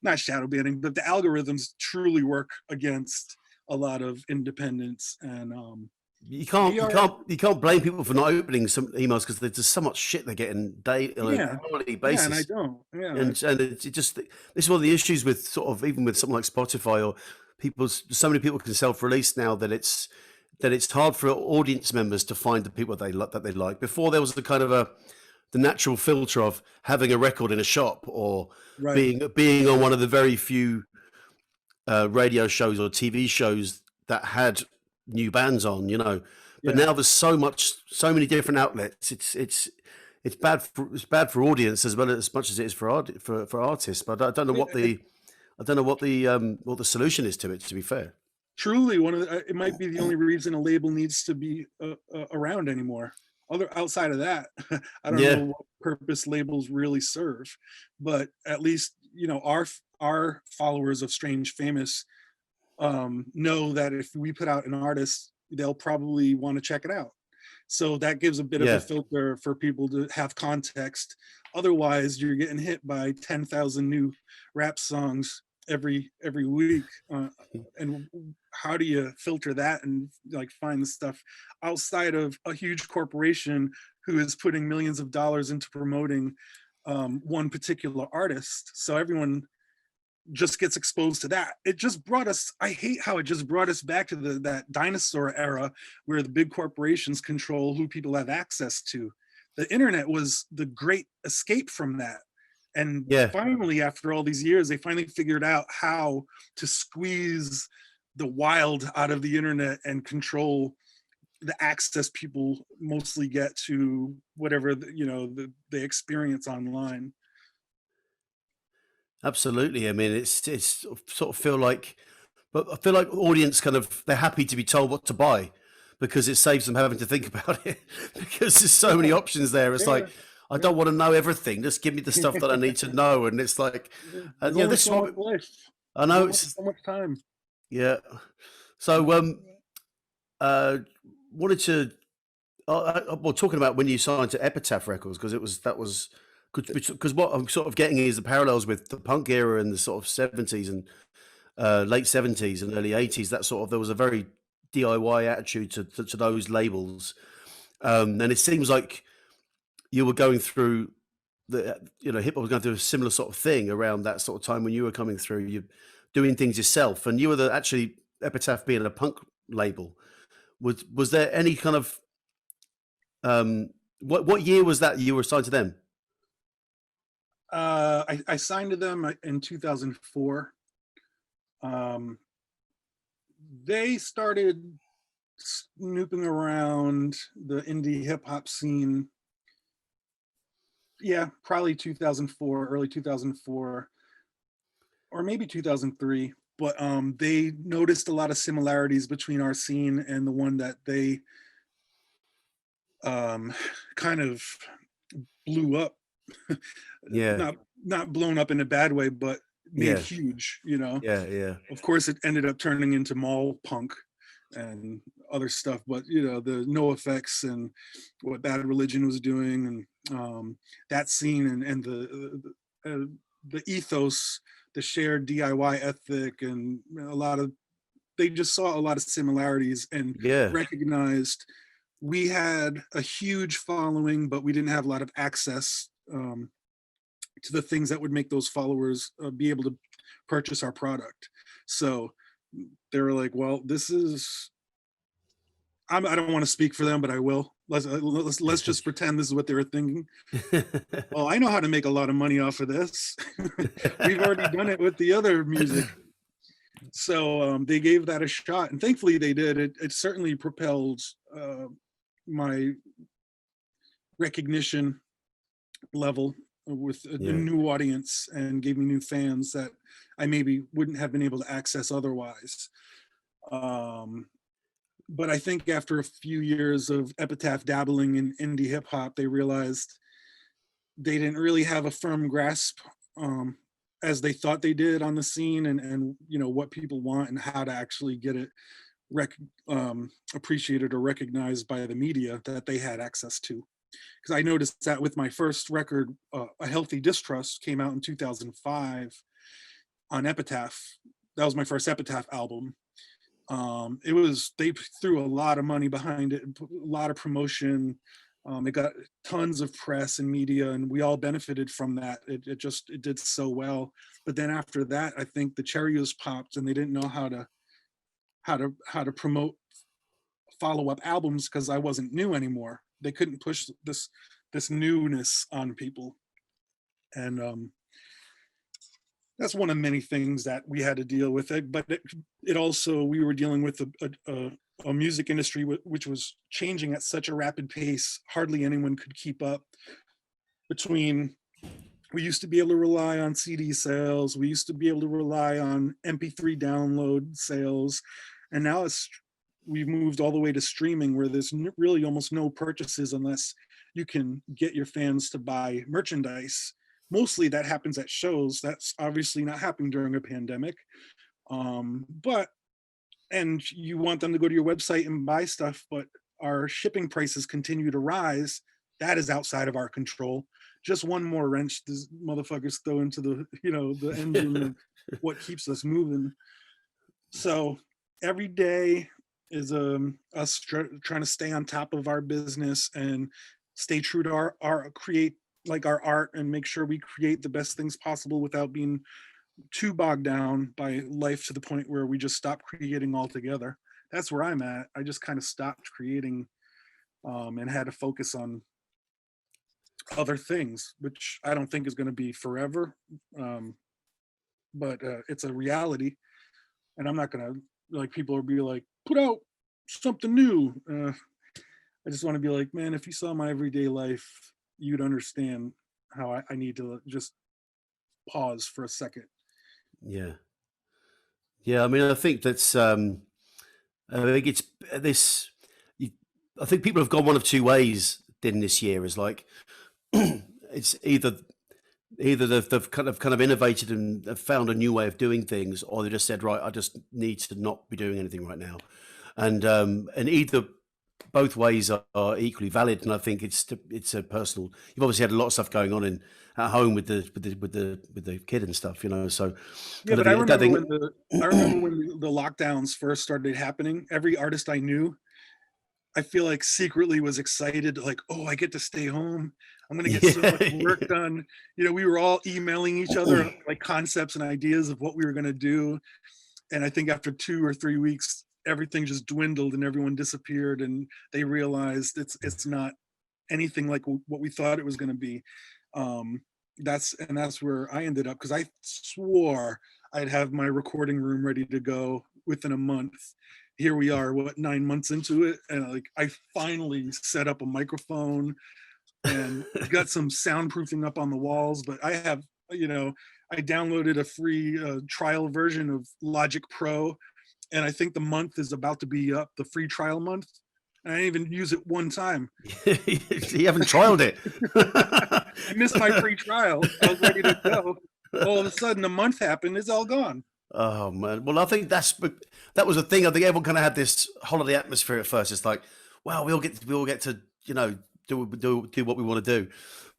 Speaker 2: not shadow banning, but the algorithms truly work against a lot of independence. And
Speaker 1: you can't blame people for not opening some emails, because there's just so much shit they're getting on a daily basis.
Speaker 2: Yeah, and I don't. Yeah,
Speaker 1: and it just, this is one of the issues with sort of, even with something like Spotify, or so many people can self-release now that it's hard for audience members to find the people that they like. Before, there was the kind of the natural filter of having a record in a shop, or being on one of the very few radio shows or TV shows that had new bands on, but now there's so many different outlets. It's bad for audience as much as it is for artists. But I don't know what the solution is to it, to be fair.
Speaker 2: Truly, it might be the only reason a label needs to be around anymore. Outside of that, I don't know what purpose labels really serve. But at least our followers of Strange Famous know that if we put out an artist, they'll probably want to check it out. So that gives a bit of a filter for people to have context. Otherwise, you're getting hit by 10,000 new rap songs every week, and how do you filter that and like find the stuff outside of a huge corporation who is putting millions of dollars into promoting one particular artist? So everyone just gets exposed to that. It just brought us, I hate how it just brought us back to that dinosaur era where the big corporations control who people have access to. The internet was the great escape from that. And finally, after all these years, they finally figured out how to squeeze the wild out of the internet and control the access people mostly get to whatever they experience online.
Speaker 1: Absolutely. I mean, it's sort of feel like, but I feel like audience they're happy to be told what to buy, because it saves them having to think about it, because there's so many options there. It's like, I don't want to know everything. Just give me the stuff that I need to know. And it's like, this is what I know. It's
Speaker 2: so much time.
Speaker 1: Yeah. So, wanted to, well, talking about when you signed to Epitaph Records, because what I'm sort of getting is the parallels with the punk era in the sort of 70s and late 70s and early 80s. That sort of, there was a very DIY attitude to those labels, and it seems like you were going through hip hop was going through a similar sort of thing around that sort of time when you were coming through. You doing things yourself, and you were actually Epitaph being a punk label. Was there any kind of what year was that you were signed to them?
Speaker 2: I signed to them in 2004. They started snooping around the indie hip hop scene. Yeah, probably 2004, early 2004, or maybe 2003. But they noticed a lot of similarities between our scene and the one that they kind of blew up.
Speaker 3: Yeah.
Speaker 2: Not blown up in a bad way, but made
Speaker 3: Yeah.
Speaker 2: huge, you know.
Speaker 3: Yeah. Yeah.
Speaker 2: Of course, it ended up turning into mall punk and other stuff, but you know, the No Effects and what Bad Religion was doing, and that scene, and the ethos, the shared DIY ethic, and a lot of, they just saw a lot of similarities and
Speaker 3: Yeah.
Speaker 2: recognized we had a huge following, but we didn't have a lot of access to the things that would make those followers be able to purchase our product. So they were like, well, this is, I don't want to speak for them, but I will. Let's just pretend this is what they were thinking. Well, I know how to make a lot of money off of this. We've already done it with the other music. So they gave that a shot, and thankfully they did. It certainly propelled my recognition level with a new audience, and gave me new fans that I maybe wouldn't have been able to access otherwise. But I think after a few years of Epitaph dabbling in indie hip hop, they realized they didn't really have a firm grasp as they thought they did on the scene, and you know, what people want and how to actually get it appreciated or recognized by the media that they had access to. Because I noticed that with my first record, A Healthy Distrust, came out in 2005 on Epitaph. That was my first Epitaph album. They threw a lot of money behind it, and a lot of promotion. It got tons of press and media, and we all benefited from that. It did so well. But then after that, I think the cherry was popped, and they didn't know how to promote follow-up albums, because I wasn't new anymore. They couldn't push this newness on people, and that's one of many things that we had to deal with. But it also, we were dealing with a music industry which was changing at such a rapid pace, hardly anyone could keep up. Between, we used to be able to rely on CD sales, we used to be able to rely on MP3 download sales, and now we've moved all the way to streaming, where there's really almost no purchases unless you can get your fans to buy merchandise. Mostly that happens at shows. That's obviously not happening during a pandemic. And you want them to go to your website and buy stuff, but our shipping prices continue to rise. That is outside of our control. Just one more wrench these motherfuckers throw into the engine of what keeps us moving. So every day is us trying to stay on top of our business and stay true to our create, like our art, and make sure we create the best things possible without being too bogged down by life to the point where we just stop creating altogether. That's where I'm at. I just kind of stopped creating and had to focus on other things, which I don't think is going to be forever. But it's a reality, and I'm not going to, like, people will be like, put out something new. I just want to be like, man, if you saw my everyday life, you'd understand how I need to just pause for a second.
Speaker 3: Yeah. I mean, I think that's. I think it's this. I think people have gone one of two ways in this year. Is like, it's either they've kind of innovated and have found a new way of doing things, or they just said, right, I just need to not be doing anything right now, and either. Both ways are equally valid, and I think it's a personal. You've obviously had a lot of stuff going on at home with the kid and stuff, So
Speaker 2: yeah, but I remember when the lockdowns first started happening. Every artist I knew, I feel like secretly was excited, like, oh, I get to stay home. I'm gonna get so much work done. We were all emailing each other like concepts and ideas of what we were gonna do, and I think after 2 or 3 weeks, everything just dwindled and everyone disappeared, and they realized it's not anything like what we thought it was going to be. that's where I ended up, because I swore I'd have my recording room ready to go within a month. Here we are, what, 9 months into it, and like I finally set up a microphone and got some soundproofing up on the walls. But I have, I downloaded a free trial version of Logic Pro, and I think the month is about to be up, the free trial month. And I didn't even use it one time.
Speaker 3: You haven't trialed it.
Speaker 2: I missed my free trial. I was ready to go. All of a sudden, a month happened. It's all gone.
Speaker 3: Oh man. Well, I think that was the thing. I think everyone kind of had this holiday atmosphere at first. It's like, wow, we all get to do what we want to do.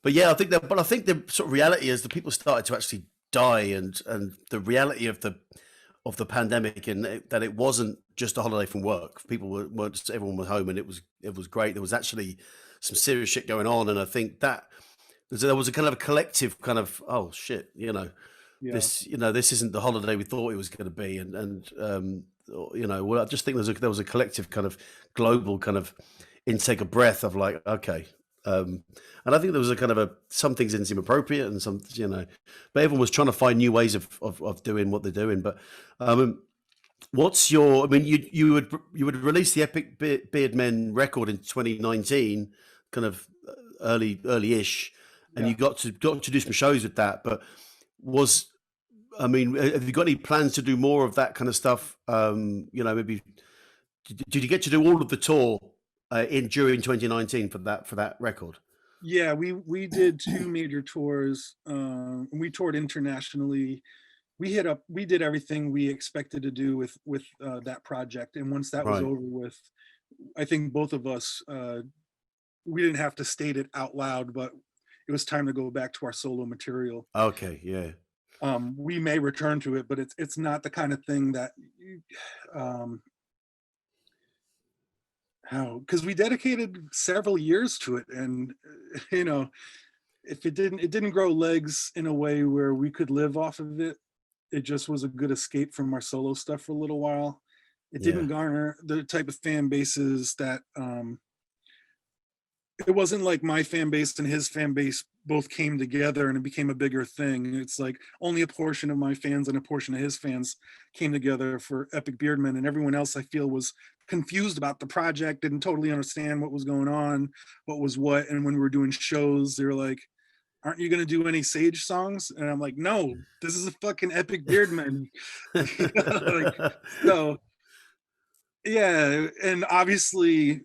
Speaker 3: But yeah, I think the sort of reality is that people started to actually die, and the reality of the pandemic, and that it wasn't just a holiday from work. People weren't everyone was home, and it was great. There was actually some serious shit going on, and I think that there was a kind of a collective kind of, oh shit,
Speaker 2: Yeah.
Speaker 3: this isn't the holiday we thought it was going to be, well, I just think there was a collective kind of global kind of intake of breath of like, okay. And I think there was a kind of some things didn't seem appropriate, and some, but everyone was trying to find new ways of doing what they're doing. But what's your? I mean, you would release the Epic Beard Men record in 2019, kind of early-ish, and you got to do some shows with that. But have you got any plans to do more of that kind of stuff? Maybe did you get to do all of the tour during 2019 for that record?
Speaker 2: Yeah, we did 2 major tours. We toured internationally. We did everything we expected to do with that project. And once that was
Speaker 3: Right.
Speaker 2: over with, I think both of us, we didn't have to state it out loud, but it was time to go back to our solo material.
Speaker 3: Okay, yeah.
Speaker 2: We may return to it, but it's not the kind of thing that because we dedicated several years to it, and if it didn't grow legs in a way where we could live off of it, it just was a good escape from our solo stuff for a little while. It didn't garner the type of fan bases that it wasn't like my fan base and his fan base both came together and it became a bigger thing. It's like only a portion of my fans and a portion of his fans came together for Epic Beardman, and everyone else I feel was confused about the project, didn't totally understand what was going on, what was what. And when we were doing shows, they were like, aren't you going to do any Sage songs? And I'm like, no, this is a fucking Epic Beardman. So yeah, and obviously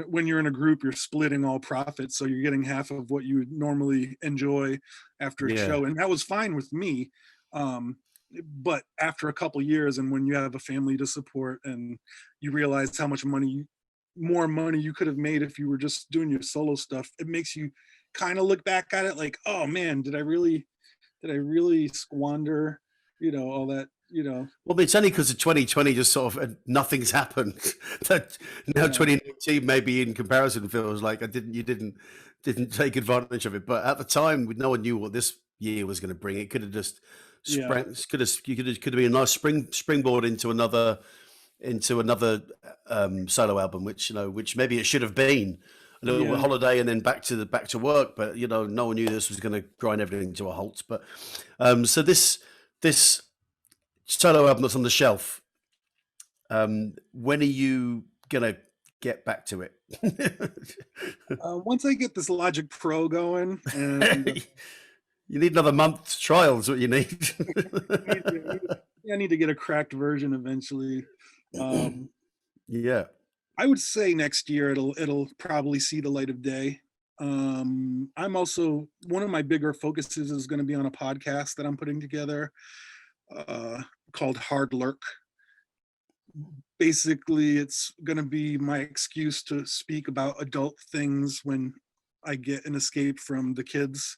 Speaker 2: when you're in a group, you're splitting all profits, so you're getting half of what you would normally enjoy after a show, and that was fine with me. But after a couple years, and when you have a family to support, and you realize how much more money you could have made if you were just doing your solo stuff, it makes you kind of look back at it like, oh man, did I really squander all that.
Speaker 3: Well, it's only because of 2020 just sort of nothing's happened. That now 2019 maybe in comparison feels like you didn't take advantage of it. But at the time, no one knew what this year was going to bring. It could have just could have been a nice springboard into another solo album, which maybe it should have been a little holiday and then back to work. But no one knew this was going to grind everything to a halt. But so this solo album that's on the shelf, when are you gonna get back to it?
Speaker 2: Once I get this Logic Pro going, and
Speaker 3: you need another month's trial is what you need.
Speaker 2: I need to get a cracked version eventually.
Speaker 3: Yeah,
Speaker 2: I would say next year it'll probably see the light of day. I'm also, one of my bigger focuses is going to be on a podcast that I'm putting together called Hard Lurk. Basically, it's going to be my excuse to speak about adult things when I get an escape from the kids,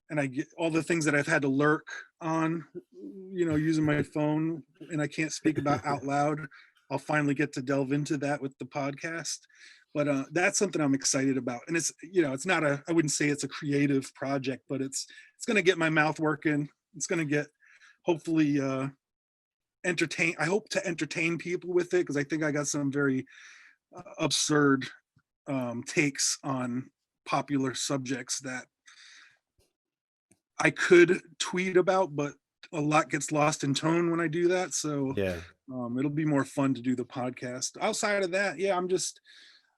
Speaker 2: and I get all the things that I've had to lurk on, using my phone, and I can't speak about out loud. I'll finally get to delve into that with the podcast. But that's something I'm excited about. And it's, it's not I wouldn't say it's a creative project, but it's going to get my mouth working. It's going to get, hopefully, I hope to entertain people with it, because I think I got some very absurd takes on popular subjects that I could tweet about, but a lot gets lost in tone when I do that. So
Speaker 3: Yeah.
Speaker 2: it'll be more fun to do the podcast. Outside of that, yeah,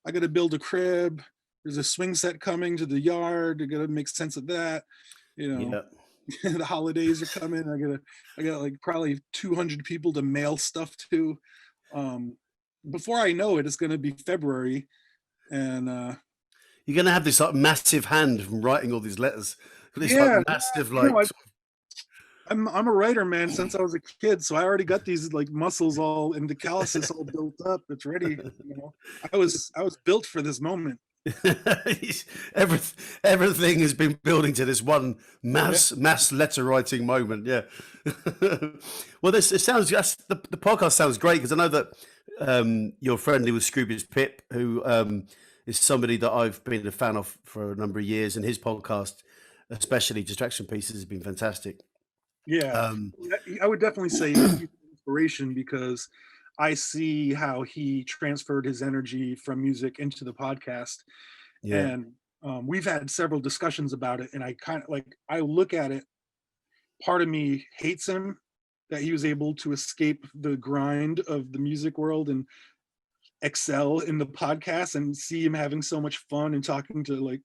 Speaker 2: I got to build a crib. There's a swing set coming to the yard. I got to make sense of that. You know,
Speaker 3: Yeah.
Speaker 2: the holidays are coming. I got like probably 200 people to mail stuff to. Before I know it, it's going to be February, and
Speaker 3: You're going to have this like massive hand from writing all these letters. This
Speaker 2: yeah,
Speaker 3: like massive
Speaker 2: you know,
Speaker 3: like.
Speaker 2: I'm a writer, man, since I was a kid, so I already got these like muscles all and the calluses all built up. It's ready. You know, I was built for this moment.
Speaker 3: Everything has been building to this one mass letter writing moment. Yeah. Well, it sounds the podcast sounds great because I know that you're friendly with Scroobius Pip, who is somebody that I've been a fan of for a number of years, and his podcast, especially Distraction Pieces, has been fantastic.
Speaker 2: Yeah, I would definitely say he's an inspiration because I see how he transferred his energy from music into the podcast.
Speaker 3: Yeah.
Speaker 2: And we've had several discussions about it, and I kind of like, I look at it, part of me hates him that he was able to escape the grind of the music world and excel in the podcast, and see him having so much fun and talking to like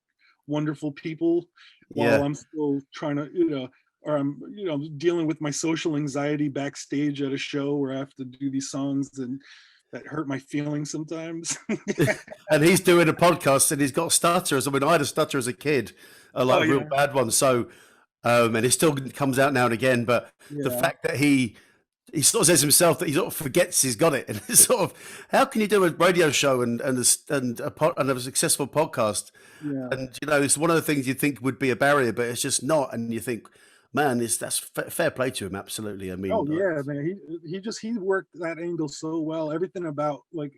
Speaker 2: wonderful people while I'm still trying to, you know, or I'm, you know, dealing with my social anxiety backstage at a show where I have to do these songs and that hurt my feelings sometimes.
Speaker 3: And he's doing a podcast and he's got stutters. I mean, I had a stutter as a kid, a real bad one. So, and it still comes out now and again. But the fact that he sort of says himself that he sort of forgets he's got it, and it's sort of, how can you do a radio show and a successful podcast?
Speaker 2: Yeah.
Speaker 3: And you know, it's one of the things you think would be a barrier, but it's just not. And you think, man, that's fair play to him. Absolutely. I mean,
Speaker 2: oh yeah, man, he worked that angle so well. Everything about like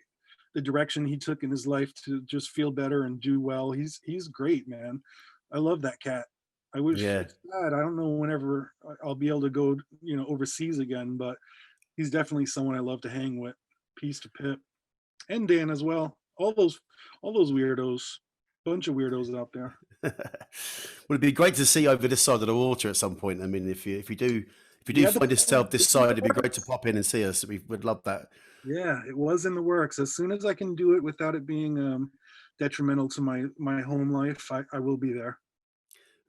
Speaker 2: the direction he took in his life to just feel better and do well. He's great, man. I love that cat. I wish it's sad. I don't know whenever I'll be able to go, you know, overseas again, but he's definitely someone I love to hang with. Peace to Pip and Dan as well. All those weirdos, bunch of weirdos out there.
Speaker 3: Well, it'd be great to see over this side of the water at some point. I mean, if you do find yourself this side, it'd be great to pop in and see us. We'd love that.
Speaker 2: Yeah, it was in the works. As soon as I can do it without it being detrimental to my home life, I will be there.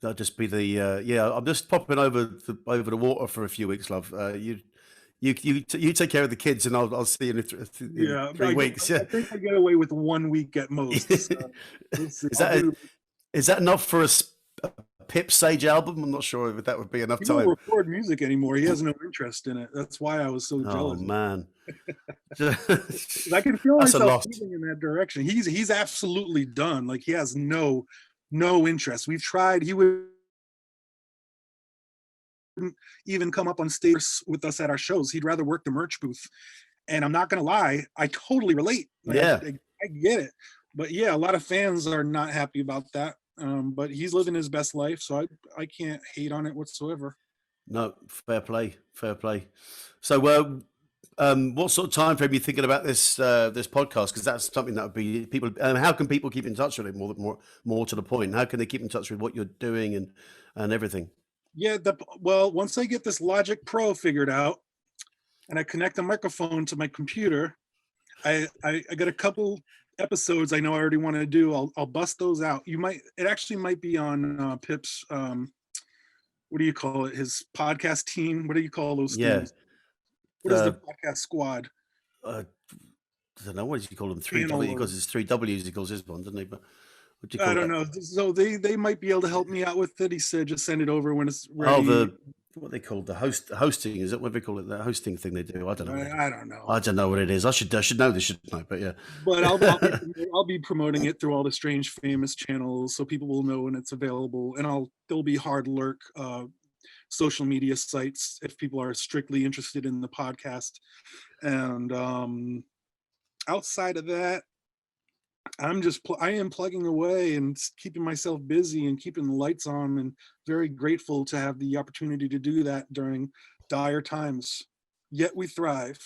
Speaker 3: That'll just be the I'm just popping over the water for a few weeks, love. You take care of the kids, and I'll see you in 3 weeks.
Speaker 2: I think I get away with 1 week at most. So
Speaker 3: is that enough for a Pip Sage album? I'm not sure if that would be enough time.
Speaker 2: He don't record music anymore. He has no interest in it. That's why I was so jealous.
Speaker 3: Oh man,
Speaker 2: I can feel myself moving in that direction. He's absolutely done. Like he has no interest. We've tried. He wouldn't even come up on stage with us at our shows. He'd rather work the merch booth. And I'm not gonna lie, I totally relate. Like, I get it. But yeah, a lot of fans are not happy about that. But he's living his best life, so I can't hate on it whatsoever.
Speaker 3: No, fair play. So, what sort of time frame are you thinking about this podcast? Because that's something that would be people. How can people keep in touch with it? More to the point, how can they keep in touch with what you're doing and everything?
Speaker 2: Yeah, once I get this Logic Pro figured out, and I connect the microphone to my computer, I got a couple episodes I know I already want to do. I'll bust those out. It actually might be on Pip's what do you call it, his podcast team? What do you call those things? What is the podcast squad?
Speaker 3: I don't know, what does he call them? 3W, because it's 3 W's he calls his one, doesn't he? But what do you call
Speaker 2: I don't know. So they might be able to help me out with it. He said just send it over when it's ready.
Speaker 3: Oh, what they call the hosting, is it what they call it? The hosting thing they do. I don't know.
Speaker 2: I don't know.
Speaker 3: I don't know what it is. I should know this, shouldn't I? But yeah.
Speaker 2: But I'll be promoting it through all the Strange Famous channels, so people will know when it's available. And there'll be hard lurk social media sites if people are strictly interested in the podcast. And outside of that, I am plugging away and keeping myself busy and keeping the lights on, and very grateful to have the opportunity to do that during dire times. Yet we thrive.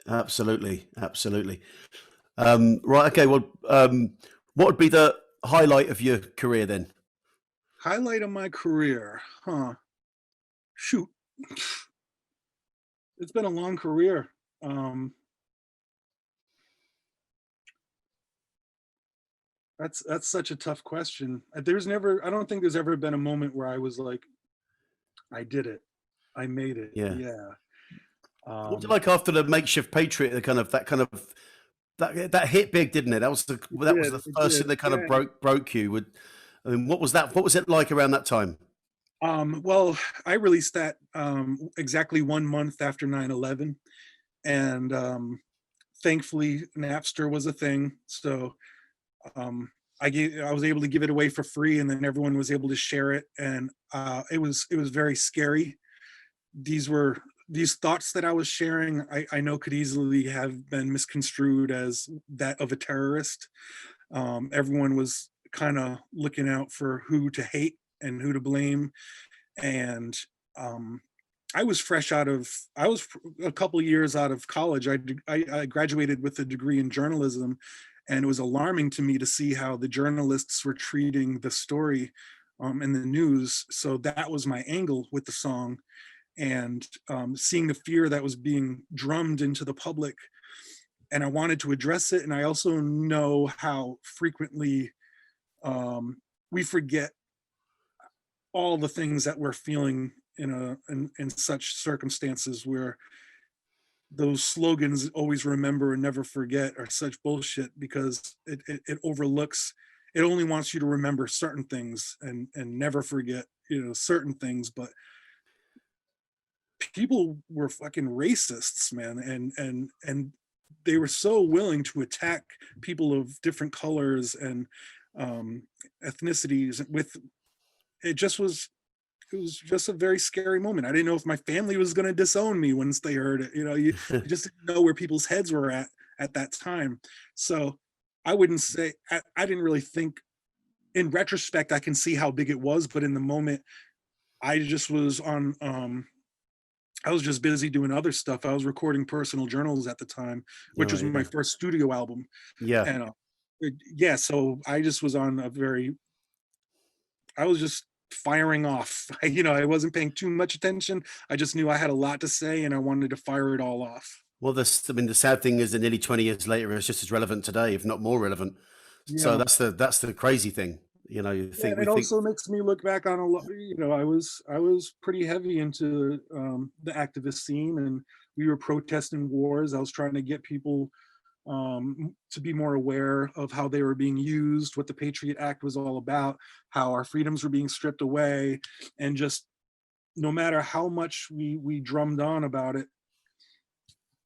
Speaker 3: Absolutely. Right. Okay. Well, what would be the highlight of your career then?
Speaker 2: Highlight of my career, huh? Shoot, it's been a long career. That's such a tough question. I don't think there's ever been a moment where I was like, I did it, I made it.
Speaker 3: Yeah.
Speaker 2: Yeah.
Speaker 3: What was it like after the Makeshift Patriot? That hit big, didn't it? That was the
Speaker 2: It
Speaker 3: first
Speaker 2: did.
Speaker 3: thing that kind of
Speaker 2: Yeah.
Speaker 3: broke you. I mean, what was that? What was it like around that time?
Speaker 2: Well, I released that exactly 1 month after 9/11, and thankfully Napster was a thing. So um, I was able to give it away for free, and then everyone was able to share it, and it was very scary. These thoughts that I was sharing, I know could easily have been misconstrued as that of a terrorist. Everyone was kind of looking out for who to hate and who to blame, and um, I was a couple of years out of college. I graduated with a degree in journalism, and it was alarming to me to see how the journalists were treating the story in the news. So that was my angle with the song, and seeing the fear that was being drummed into the public, and I wanted to address it. And I also know how frequently we forget all the things that we're feeling in such circumstances, where those slogans, always remember and never forget, are such bullshit, because it overlooks, it only wants you to remember certain things and never forget, certain things. But people were fucking racists, man, and they were so willing to attack people of different colors and ethnicities. With it just was It was just a very scary moment. I didn't know if my family was going to disown me once they heard it. You just didn't know where people's heads were at that time. So I wouldn't say, I didn't really think. In retrospect, I can see how big it was, but in the moment, I just was on. I was just busy doing other stuff. I was recording personal journals at the time, which
Speaker 3: Oh,
Speaker 2: was my
Speaker 3: yeah.
Speaker 2: first studio album,
Speaker 3: Yeah.
Speaker 2: and yeah, so I just was on a very. I was just firing off. I wasn't paying too much attention. I just knew I had a lot to say, and I wanted to fire it all off.
Speaker 3: Well, the sad thing is that nearly 20 years later, it's just as relevant today, if not more relevant. So
Speaker 2: Yeah.
Speaker 3: that's the crazy thing. You
Speaker 2: Yeah,
Speaker 3: think
Speaker 2: and
Speaker 3: we
Speaker 2: it
Speaker 3: think,
Speaker 2: also makes me look back on a lot. I was pretty heavy into the activist scene, and we were protesting wars. I was trying to get people to be more aware of how they were being used, what the Patriot Act was all about, how our freedoms were being stripped away, and just no matter how much we drummed on about it,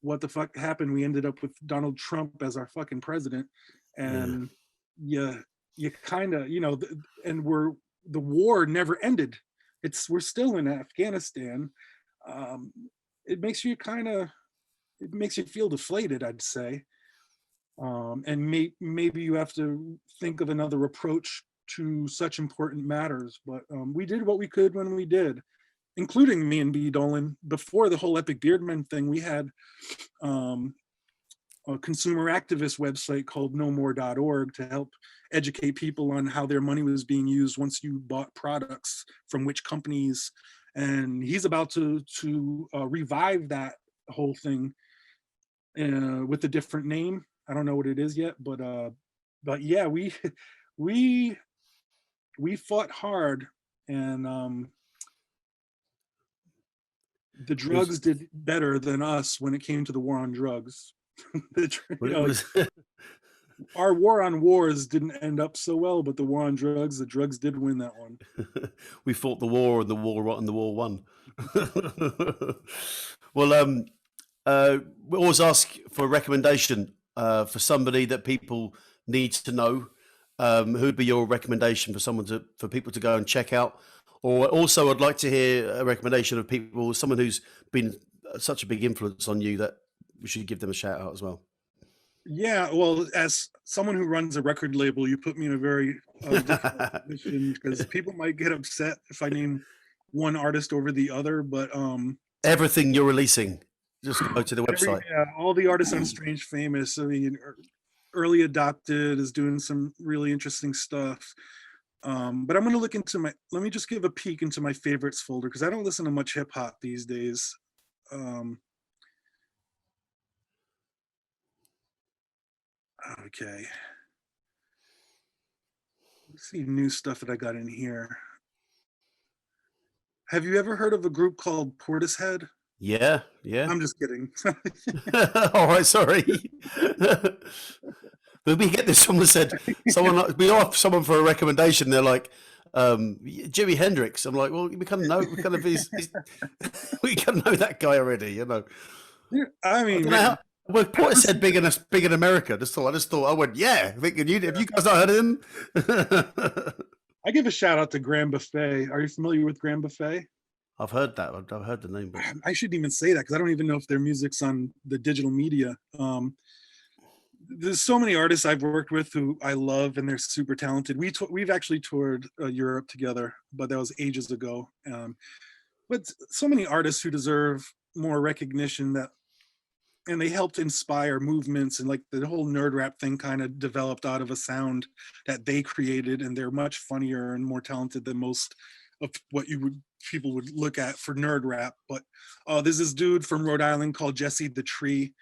Speaker 2: what the fuck happened? We ended up with Donald Trump as our fucking president,
Speaker 3: yeah,
Speaker 2: and yeah, you kind of, and the war never ended. We're still in Afghanistan. Um, it makes you it makes you feel deflated, I'd say. And maybe you have to think of another approach to such important matters. But we did what we could when we did, including me and B Dolan. Before the whole Epic Beardman thing, we had um, a consumer activist website called nomore.org to help educate people on how their money was being used once you bought products from which companies. And he's about to revive that whole thing with a different name. I don't know what it is yet, but yeah, we we fought hard, and the
Speaker 3: it was,
Speaker 2: drugs did better than us when it came to the war on drugs.
Speaker 3: well, it was
Speaker 2: Our war on wars didn't end up so well, but the drugs did win that one.
Speaker 3: we fought the war and the war won. Well, we always ask for a recommendation for somebody that people need to know. Who'd be your recommendation for people to go and check out? Or also, I'd like to hear a recommendation of people, someone who's been such a big influence on you that we should give them a shout out as well.
Speaker 2: Yeah, well, as someone who runs a record label, you put me in a very difficult position, because people might get upset if I name one artist over the other. But
Speaker 3: Everything you're releasing, just go to the website.
Speaker 2: all the artists on Strange Famous, I mean, Early Adopted is doing some really interesting stuff. But I'm gonna look into let me just give a peek into my favorites folder because I don't listen to much hip hop these days. Okay. Let's see new stuff that I got in here. Have you ever heard of a group called Portishead?
Speaker 3: Yeah, yeah.
Speaker 2: I'm just kidding.
Speaker 3: All right, sorry. But we get this. Someone said we asked someone for a recommendation. They're like, Jimi Hendrix. I'm like, well, we kind of know, we kind of know that guy already, you know.
Speaker 2: I mean,
Speaker 3: well, Portishead big in America. I just thought I went, yeah. Have you guys not heard of him?
Speaker 2: I give a shout out to Grand Buffet. Are you familiar with Grand Buffet?
Speaker 3: I've heard that. I've heard the name. But
Speaker 2: I shouldn't even say that because I don't even know if their music's on the digital media. There's so many artists I've worked with who I love and they're super talented. We've actually toured Europe together, but that was ages ago. But so many artists who deserve more recognition and they helped inspire movements, and like the whole nerd rap thing kind of developed out of a sound that they created, and they're much funnier and more talented than most of what people would look at for nerd rap. But there's this dude from Rhode Island called Jesse the Tree,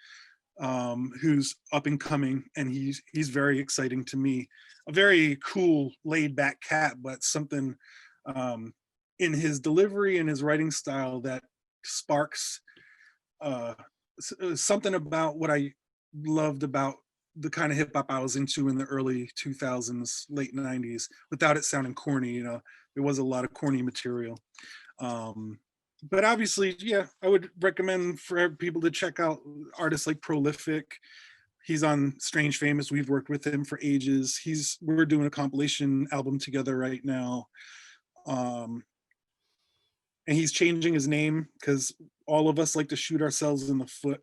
Speaker 2: who's up and coming, and he's very exciting to me. A very cool, laid back cat, but something in his delivery and his writing style that sparks something about what I loved about the kind of hip hop I was into in the early 2000s, late 90s, without it sounding corny. You know, there was a lot of corny material. But obviously, yeah, I would recommend for people to check out artists like Prolific. He's on Strange Famous. We've worked with him for ages. We're doing a compilation album together right now. And he's changing his name because all of us like to shoot ourselves in the foot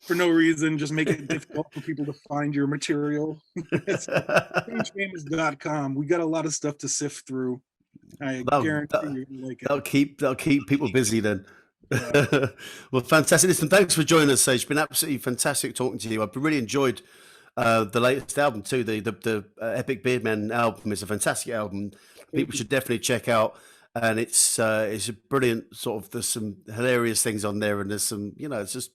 Speaker 2: for no reason, just make it difficult for people to find your material. Strangefamous.com. We got a lot of stuff to sift through. I guarantee you like it.
Speaker 3: That'll keep people busy then. Yeah. Well, fantastic. Listen, thanks for joining us, Sage. It's been absolutely fantastic talking to you. I've really enjoyed the latest album too. The Epic Beardman album is a fantastic album. People should definitely check out. And it's a brilliant sort of. There's some hilarious things on there, and there's some, you know, it's just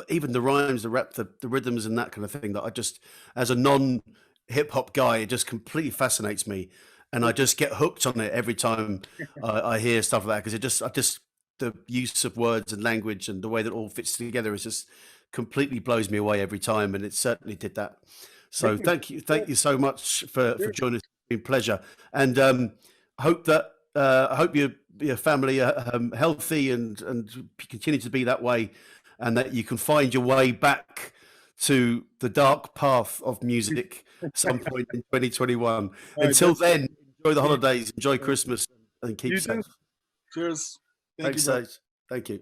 Speaker 3: even the rhymes, the rap, the rhythms, and that kind of thing that I just, as a non-hip hop guy, it just completely fascinates me, and I just get hooked on it every time I hear stuff like that, because I just the use of words and language and the way that all fits together is just completely blows me away every time, and it certainly did that. So thank you so much for joining us. It's been a pleasure, and I hope your family are healthy and continue to be that way, and that you can find your way back to the dark path of music at some point in 2021. Until then, enjoy the holidays, enjoy Christmas, and keep safe.
Speaker 2: Cheers.
Speaker 3: Thanks, Sage. Thank you.